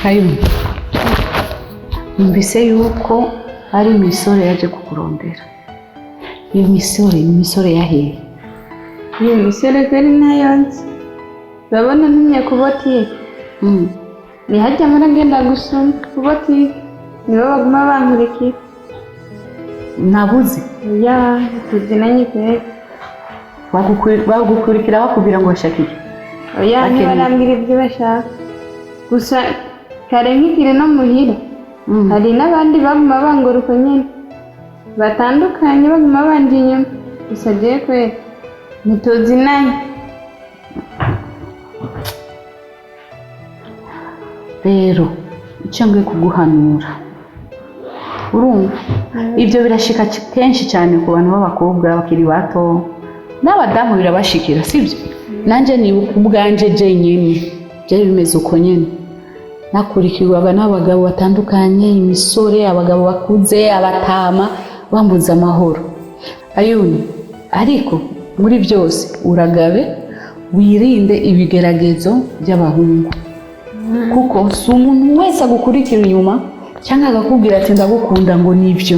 Hayo mbise yuko ari imisore yaje kukurondera. Iyo misore yahehe. Iyo misore kweli nayonze. Urabona ntumye kubotike. Ni hajya muragenda gusoma kubotike. Nibo baguma bankurikira. Nabuze. Ya, tuzinanye kweli. Bagukurikira bakubwira ngo bashakire. Oya, ntibarambwira ibyo bashaka. Gusa kare nk'ikiri no muhira. Hari n'abandi baguma banguruka nyine. Batandukanye baguma bandi inyuma. Gusa je kweli ntituzinanye. Rero icyo ngiye kuguhanura urumva ibyo birashika kenshi cyane ku bantu b'abakobwa bakiri bato n'abadamu birabashikira sibyo nanje ni ubwanje je nyine byari bimeze uko nyine nakurikirwaga n'abagabo batandukanye imisore abagabo bakuze abatama bambuza amahoro ayuni ariko muri byose uragabe wirinde ibigeragezo by'abahungu kuko si umuntu wese agukurikira inyuma cyangwa agakubwira ati ndagukunda ngo nibyo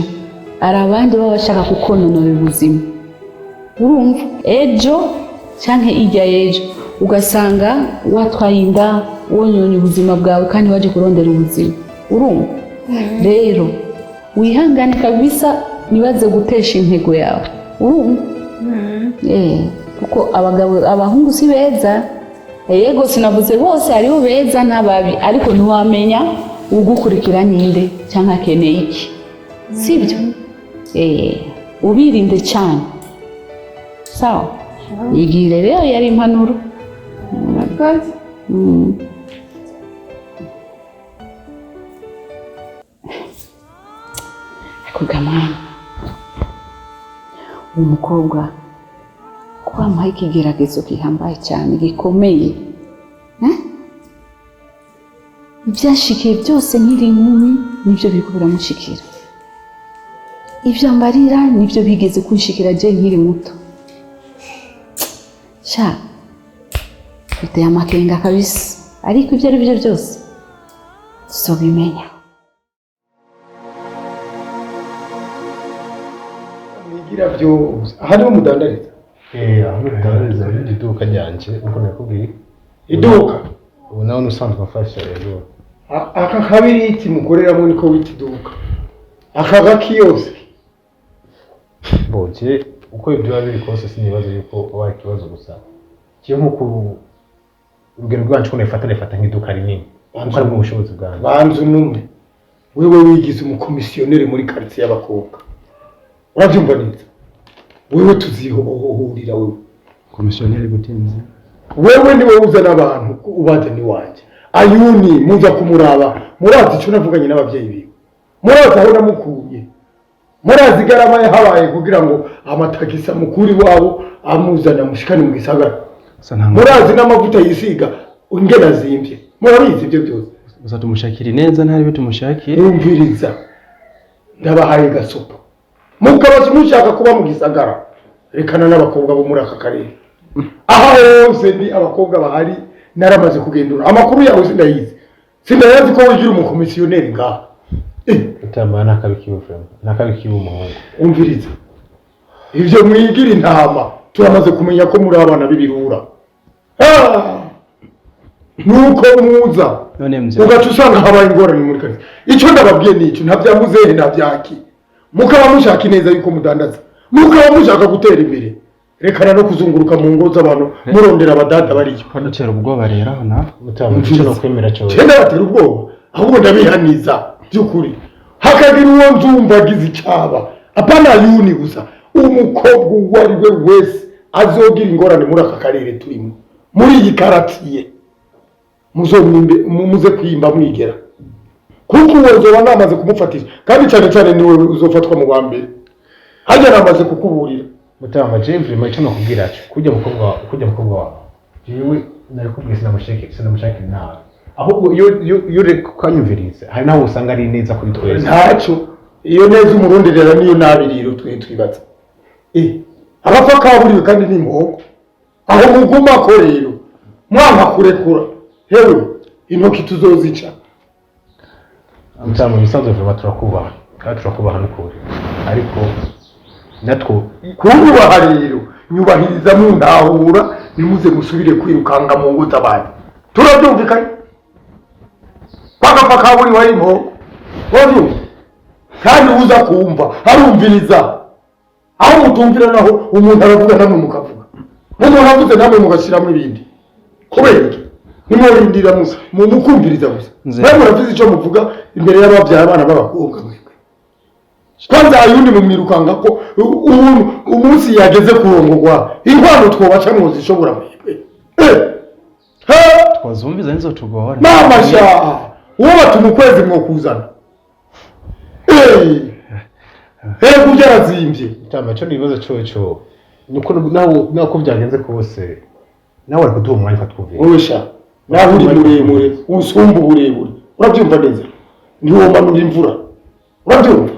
ari abandi baba bashaka kukononora ubuzima urumva ejo cyangwa ijya ejo ugasanga watwaye inda wonyonye ubuzima bwawe kandi waje kurondera ubuzima urumva rero wihangane kabisa nibaze gutesha intego yawe urumva kuko abahungu si beza yego sinavuze bose aribo beza n'ababi ariko ntiwamenya ugukurikira ninde cyangwa akeneye iki sibyo ubirinde cyane sawa yigire rero yari impanuro murakoze kugamana umukobwa kwamuha ikigeragezo gihambaye cyane gikomeye ibyashikiye byose nkiri inkumi nibyo biriko biramushikira ibyo mbarira nibyo bigeze kunshikira je nkiri muto sha biteye amakenga kabisa ariko ibyo ari byo byose tuzobimenya nigira byose aha niho mudandariza aho mudandariza bindi iduka ryanje uko nakubwiye iduka ubu nawe nusanzwe afasha rero aka kabiri iki mukoreramo niko wita iduka aka gakiyose boje uko ibyo biba biri kose sinibazo yuko wabaye ikibazo gusa kiyo nko urugero rwanje ko nefata nk'iduka rinini kuko ari mu bushobozi bwanjye banzu numwe wewe wigize umukomisiyoneri muri quartier y'abakobwa urabyumva neza wewe tuzihohurira wewe komisiyoneri gutinze wewe ni wowe uzana abantu ubaza ni wanje ayuni muza kumuraba murazi icyo navuganye n'abavyeyi biwe murazi aho namukuye murazi garama yahabaye kugira ngo amatagisa mukuri wabo amuzana mushikane mu gisagara murazi n'amavuta yisiga ingena zimbye murabizi ibyo byose gusa tumushakira neza ntari bitumushakire umviriza ndabahaye gasopo mukabazi mushaka kuba mu gisagara rekana n'abakobwa bo muri aka karere aha hose ni abakobwa bahari naramaze kugendura amakuru yawe sindayazi ko wigira umukomisiyoneri ngaha utama nakabikiwe frema nakabikiwe umuhungu umviriza ivyo mwigira intama turamaze kumenya ko muri abana b'ibirura nuko muza ugaca usanga habaye ingorane muri kazi icyo ndababwiye n'icyo ntabyamuzehe ntabyaki mukaba mushaka neza yuko mudandaza mukaba mushaka gutera imbere rekana no kuzunguruka mu ngo z'abantu murondera abadada bariyo dutera ubwoba rero na utama no kwemera cyo cyenda batera ubwoba ahubwo ndabihaniza by'ukuri hakagira uwo nzumva agize icyaba apana yuni gusa umukobwa uwo ari we wese azogira ingorane muri aka karere turimo muri iyi karatiye muze kwimba mwigera kuko uwo nzoba namaze kumufatisha kandi cyane cyane niwe uzofatwa mu bambere hajya namaze kukuburira mutama Jeffrey macho no kubwira cyo kujya mukobwa wawe jewe narikubwiye sinamushake nawe ahubwo iyo rekanyumvirize hari naho usanga ari neza kuri twese ntacyo iyo neza umuronderera niyo nabiriro twibaza abapfa kaburiwe kandi ni muhogo aho muguma ko rero mwanka kurekura hewe intoki tuzozica Mutama bisanzwe vuba turakubaha kandi turakubaha n'ukuri ariko natwo kunyubaha rero nyubahiriza mundahura nimuze musubire kwirukanga mu ngo z'abandi turabyumvikanye kwagapfa kaburi warimo wabyumva kandi uza kumva arumviriza aho mutumvira naho umuntu aravuga namwe mukavuga umuntu avuze namwe mugashyiramo ibindi kubera iki nimurindira mukumviriza gusa namwe muravuze icyo muvuga imbere y'ababyaye abana b'abakobwa mwebwe kwanza ayundi mumwirukanga ko umunsi yageze kurongorwa inkwano twobaca mwozishobora mwebwe twazumviza nizo tugora mamasha uwo batuma ukwezi mwokuzana kurya arazimbye Mutama cyo nibaza cyo nuko nako byagenze kose nawe ari kuduha umwanya ukatwumvira Mugisha naho uri muremure usumba uburebure urabyumva neza ntiwomanura imvura urabyumva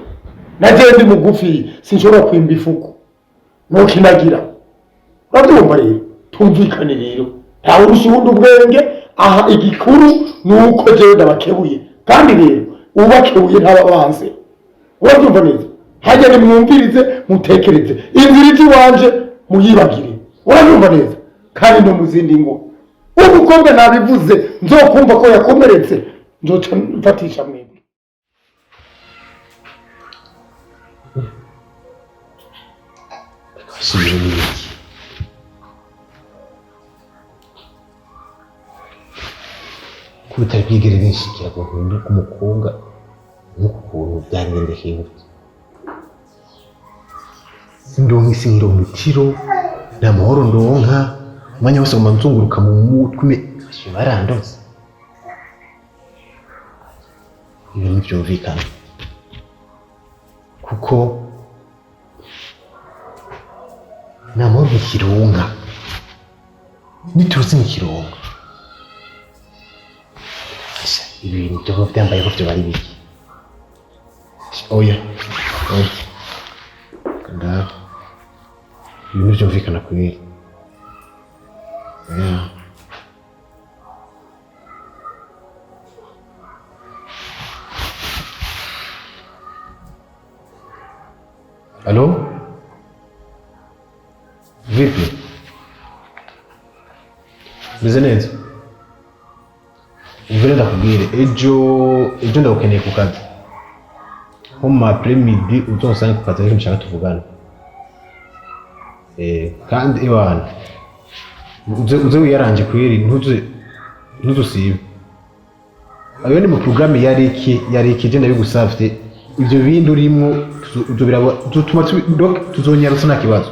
nagiye ndi mugufi sinshobora kwimba ifuku ntukinagira urabyumva rero tumvikane rero ntawe urusha ubundi ubwenge aha igikuru ni uko jewe ndabakebuye kandi rero ubakebuye ntababanze urabyumva neza hajya nimwumvirize mutekereze inzira iti wanje muyibagire urabyumva neza kandi no mu zindi ngo umukobwa nabivuze nzokumva ko yakomeretse nzoca mfatisha mwebwe Subira n'ibiki kutari kwigera bishikira ku kuntu k'umukobwa nk'uku kuntu byangendekeye gutya ndonka isi ndonka itiro nta mahoro ndonka umwanya wose nguma nzunguruka mu mutwe barandoze ibyo ntibyumvikana kuko nta mahoro ntikironka niturutse mu kironka ibintu byo byambaye ko byo bari biki oya ndaho ibintu byumvikana kuri Allô? Vipi? Meze neza? Uvire ndakubwire ejo ndagukeneye ku kazi nko mu après-midi uzonsanga ku kazi ariko nshaka tuvugana kandi iwana uze wiyaranje kweri ntuzusibe ayo ni mu programme yari iki je ndabigusavye ibyo bindi urimo tuzotuma tuzonyarutsa nta kibazo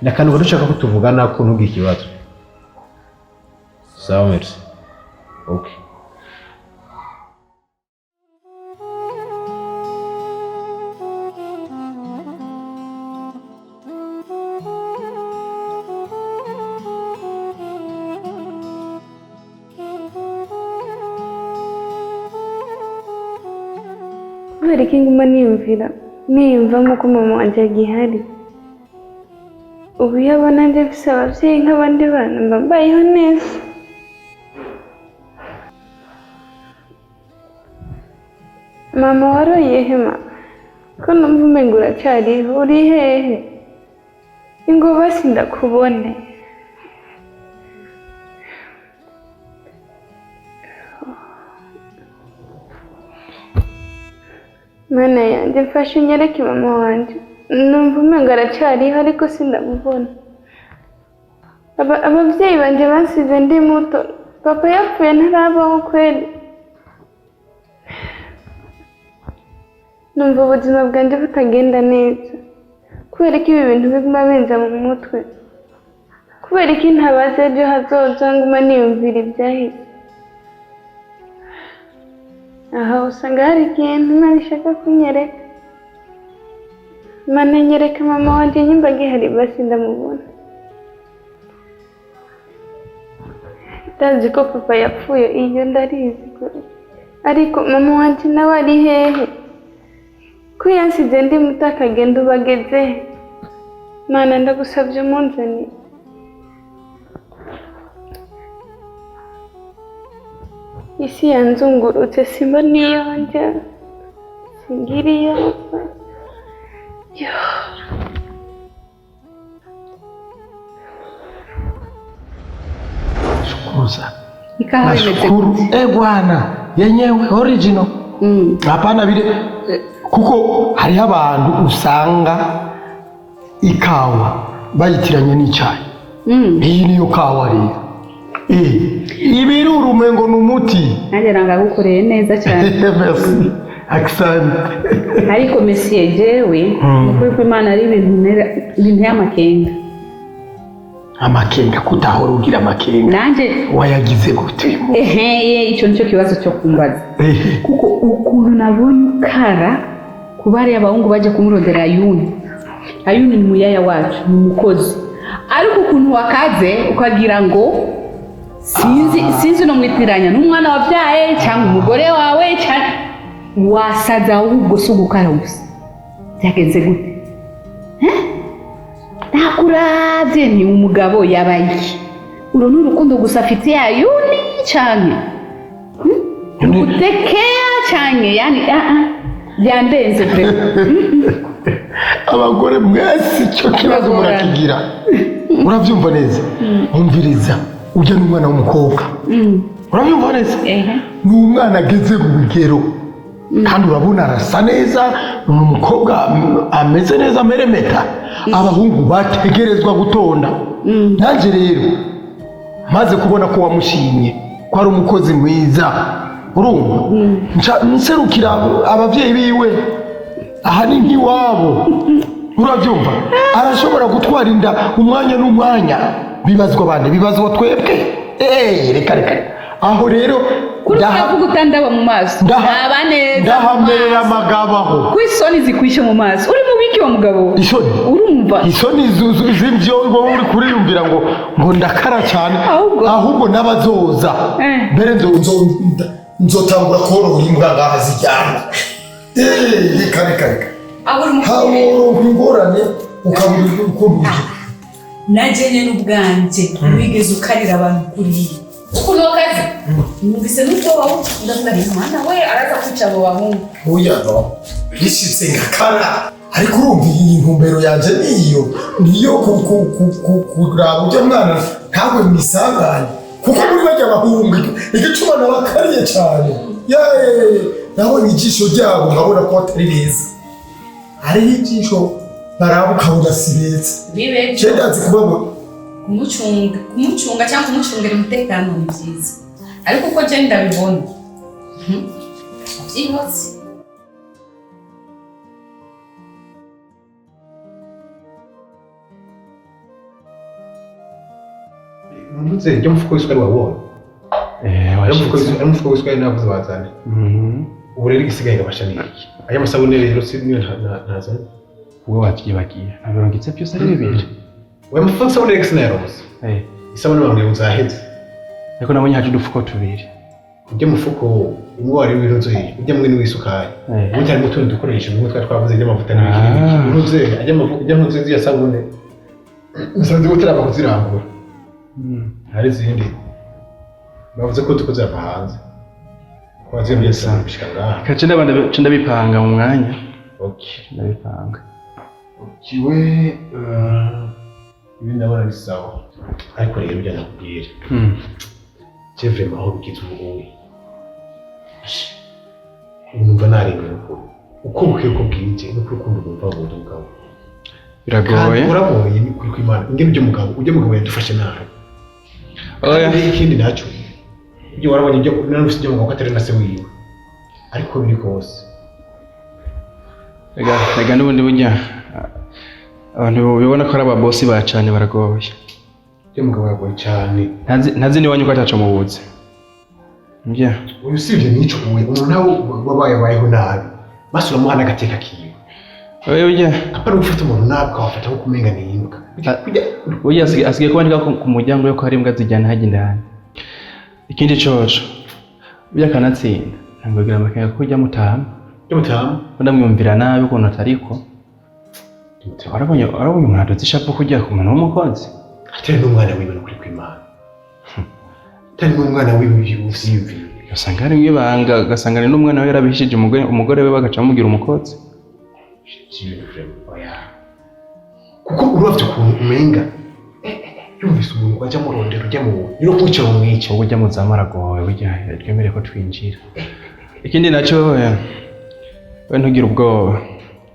nakantu ngo dushaka ko tuvugana ko ntugire ikibazo sawa merci okay kubera iki nguma niyumvamo ko mama wanjye agihari ubu iyo abona njye mfise ababyeyi nk'abandi bana mba mbayeho neza mama waroye hema ko numva umenga uracyariho uri hehe ingo basi ndakubone mana yanjye mfashe unyereke mama wanjye numva umenga aracyariho ariko sindamubona ababyeyi banjye bansize ndi muto papa yapfuye ntarabaho kweli numva ubuzima bwanjye butagenda neza kubera ko ibi bintu biguma binza mu mutwe kubera ko ntabazi ejo hazoza nguma niyumvira ibyahise aha usanga hari ikintu nabishaka kunyereka mana nyereka mama wanjye nyumva gihari basi ndamubona ndazi ko papa yapfuye iyo ndarizi ariko mama wanjye nawe ari hehe ko yansize ndi muto akagenda ubageze mana ndagusabye umunzanire isi yanzungurutse simba niyonje singiriya Shukuza. Ikawa Nashukuru. Bwana yenyewe original. Hapana vile kuko hariho abantu usanga ikawa bayitiranye n'icyayi. Iyi niyo kawa rero. Ibiruru umengo n'umuti. Nanjye nangagukoreye neza cyane. Merci. Accent. Ariko Monsieur jewe ukuri ko Imana ari ibintu y'amakenga. Amakenga kutahora ugira amakenga. Nanje wayagize gute? Icyo nicyo kibazo cyo kumbaza. Kuko ukuntu nabonye ukara kubari abahungu baje kumurondera Ayuni. Ayuni ni muyaya wacu, ni umukozi. Ariko ukuntu wakaze ukagira ngo sinzi no mwitiranya n'umwana wabyaye cyangwa umugore wawe cyangwa wasaza ahubwo si ugukara gusa. Byagenze gute? Nakuravye ni umugabo yabaye iki? Uro n'urukundo gusa afitiye Ayuni cyane? Gutekea cyane yani byandenze vre. Abagore mwese cyo kibazo murakigira. Urabyumva neza? Umviriza ujya n'umwana w'umukobwa. Urabyumva neza? N'umwana ageze mu bigero. Kandi urabona arasa neza, umukobwa ameze neza meremeta. Abahungu bategerezwa gutonda. Nanjye rero maze kubona ko wamushimye, ko ari umukozi mwiza. Urumva? Nserukira abavyeyi biwe. Aha ni nkiwabo. Urabyumva? Arashobora gutwara inda umwanya n'umwanya. Bibazwa abandi, bibazwa twebwe. Reka. Aho rero ndavuga utandaba mu maso. Neza. Ndahamerera amagabaho. Kwisoni zikwishe mu maso. Uri mu biki wa mugabo? Isoni. Urumva? Isoni z'ivyo uri kuriyumvira ngo ndakara cyane. Ahubwo nabazoza. Mbere nzotangura korora imbwa ngaha zijyana. Reka. Hawo ngorane ukabura ukuntu najenye n'ubwanje wigeze ukarira abantu kuri ukuntu wakaze numvise nuko wawo ndafari mwana we araza kwica abo bahungu oya no bishitse ngakara ariko urumva iyi ntumbero yanje niyo kuraba ujya mwana ntabwo misanganye kuko muri bajya bahungu igicuma nabakariye cyane nabonye ijisho ryabo nkabona ko atari beza hariho ijisho baraba ukabona si beza cyendazi kubabona kumucunga cyangwa kumucungira umutekano ni byiza ariko uko je ndabibona Ihorihoze Mvuze ryo mufuko w'isukari wabonye mufuko w'isukari navuze bazane ubu rero igisigaye gabasha niki aya masabune rero si niyo ntazanye ubwo bavyibagiye nabirongitse byose ari bibiri we mufuko w'isabune rero sinayarose isabune bamwe uzaheze ariko nabonye haje udufuko tubiri ujya mufuko umwe wari w'irozo ujya mwe n'wisukari ubundi harimo utundi dukoresha umwe twari twavuze ry'amavuta n'ibindi uruze ajya amavuta ujya nkuze nziya sabune usanze gutaraba kuzirangura hari izindi bavuze ko tukoze ava hanze ko waziye byose bishika ngaha kace ndabanda ndabipanga mu mwanya ndabipanga kiwe ibindi ndabona ni sawa ariko rero bya nakubwira Jeffrey maho bigize ubuhuye numva narengera uko bukwiye ko bwije no kurukundo rwumva bundi bwawe biragoye uraboye ni kuri kwimana ingene byo mugabo yadufashe nawe oya ikindi nacyo ibyo warabonye byo nanufise byo mugabo atari na se wiwe ariko biri kose rega n'ubundi burya abantu bibona ko ari ababosi bacane baragoye byo mugabo yagoye cyane ntazi niwanyu ko ataco mubuze mbya uyu sivye nico umuntu nawe wabayeho nabi basura muhana agateka kiwe oya apara gufata umuntu nabi kawafata nko kumenga ni imbwa oya asigaye kubandika ku muryango yo ko hari imbwa zijyana hajya indani ikindi coco burya kanatsinda ntabwogira amakenga ko ujya mutama ndamwumvira nabi ukuntu atariko warabonye umuntu adutse kujya ku muntu w'umukozi atari n'umwana wiwe no kuri kwimana atari n'umwana wiwe uvyiyumvira gasanga ari mwibanga gasanga ni n'umwana we yarabishije umugore we bagaca bamugira umukotsi kuko urafite ukuntu umenga yumvise umuntu wajya mu rondero ujya mu no kwica mu mwica ubwo ujya mu zamaragowe burya twemere ko twinjira ikindi nacyo we ntugire ubwoba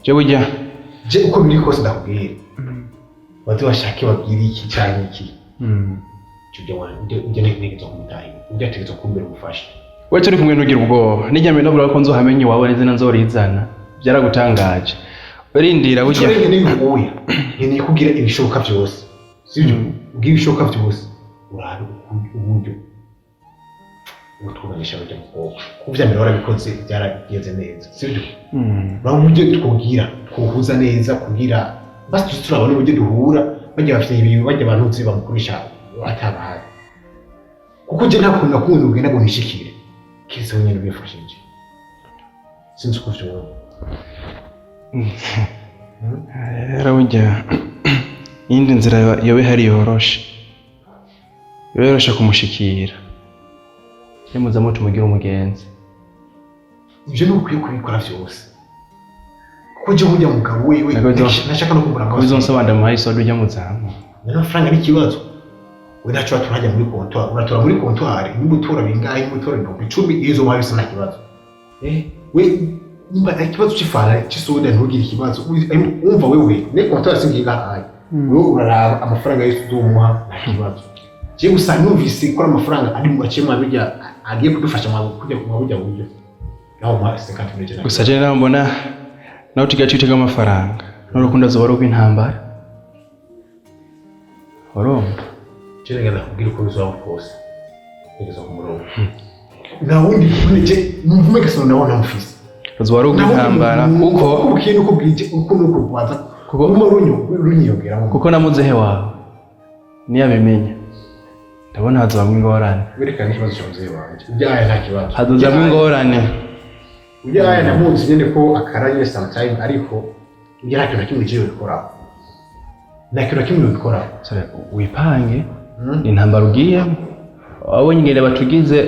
je burya je uko biri kose ndakubwira bati bashake babwira iki cyane iki cyo ujya ntekereza kumutaye ujya atekereza kumbera umufasha we turi kumwe ntugire ubwoba nijyame no ko nzohamenye wawe n'izina nzorizana byaragutangaje urindira burya cyo ni ubuya ni kugira ibishoboka byose sibyo ubwira ibishoboka byose urabe uburyo utwuganisha burya mukobwa kuvyamira warabikoze byaragenze neza sibyo naho uburyo twugira twuhuza neza kugira basi turabona uburyo duhura bajya bafite ibintu bajya abantu nzi bamukoresha atabahaye kuko je nta kuntu nakunze ugenda ngo nishikire kise wenyine bifashije sinzi uko vyumva rero burya iyindi nzira yobe hari yoroshe kumushikira nimuzamuca umugira umugenzi ibyo ni ukwiye kubikora byose kuko je burya mugabo wewe nashaka no kumbura ko bizonsobanura mu hayiso ujya mu zamu n'amafaranga ari ikibazo we naco turajya muri comptoir uratora muri comptoir n'umutora bingahe n'umutora 10,000 izo mu hayiso nta kibazo we nimba ikibazo cy'ifara cy'isuda ntugire ikibazo umva wewe ne comptoir singiga hayi wewe uraraba amafaranga yose uzumuha nta kibazo je gusa numvise ko amafaranga ari mu gacema bijya agiye kudufasha mu kujya mu buryo buryo naho mu 50 miliyoni gusa je naho mbona naho tugacitega amafaranga n'urukundo zobara rw'intambara urumva kirengana kubwira uko bizaba kose nigeza ku murongo na wundi kunije numvume gasano ndabona mufise zobara rw'intambara kuko ukintu ko bwije uko nuko kwaza kuko runyiyongera kuko namuzehe wawe niyabimenya ndabona hazabamwe ingorane werekana ikibazo cy'umuzehe wanje ujyaye nta kibazo hazabamwe ingorane ujyaye namuzi nyene ko akaranye sometime ariko ujya nta kintu kimwe cyo bikora nta kintu kimwe bikora sare wipange intambara ugiyemo wabonye ingene batugize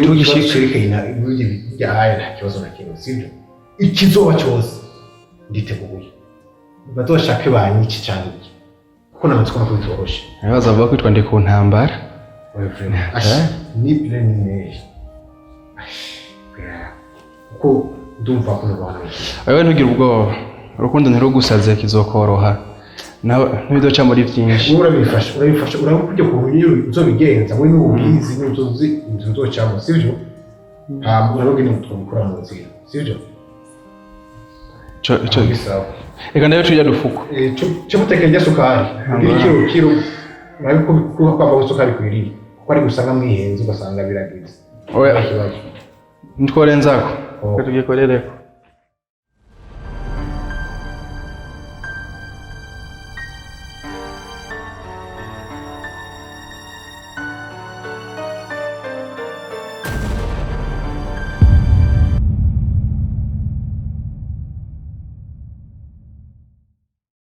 tugishikirikana ibyo byahaye nta kibazo na kimwe sibyo ikizoba cyose nditeguye bazoshake banyici cyane kuko namatsuko no kubitorosha abaza bavuga kwitwa ndi ku ntambara ni plane ko ndumva ko nabana ayo ntugire ubwoba urukundo ntirugusaze kizokoroha nawe ntibizoca muri byinshi urabifasha urabujya ku buryo uzobigenza we n'ubizi n'uzozi uzocamo sivyo urabugene mutwikora mu nzira sivyo cyo bisawa reka ndayo tujya dufuko cyo mutekenya sukari kiro urabiko kuba kwamba sukari kwiriye kuko ari gusanga mwihenze ugasanga biragize oya ntwore nzako tugiye korereko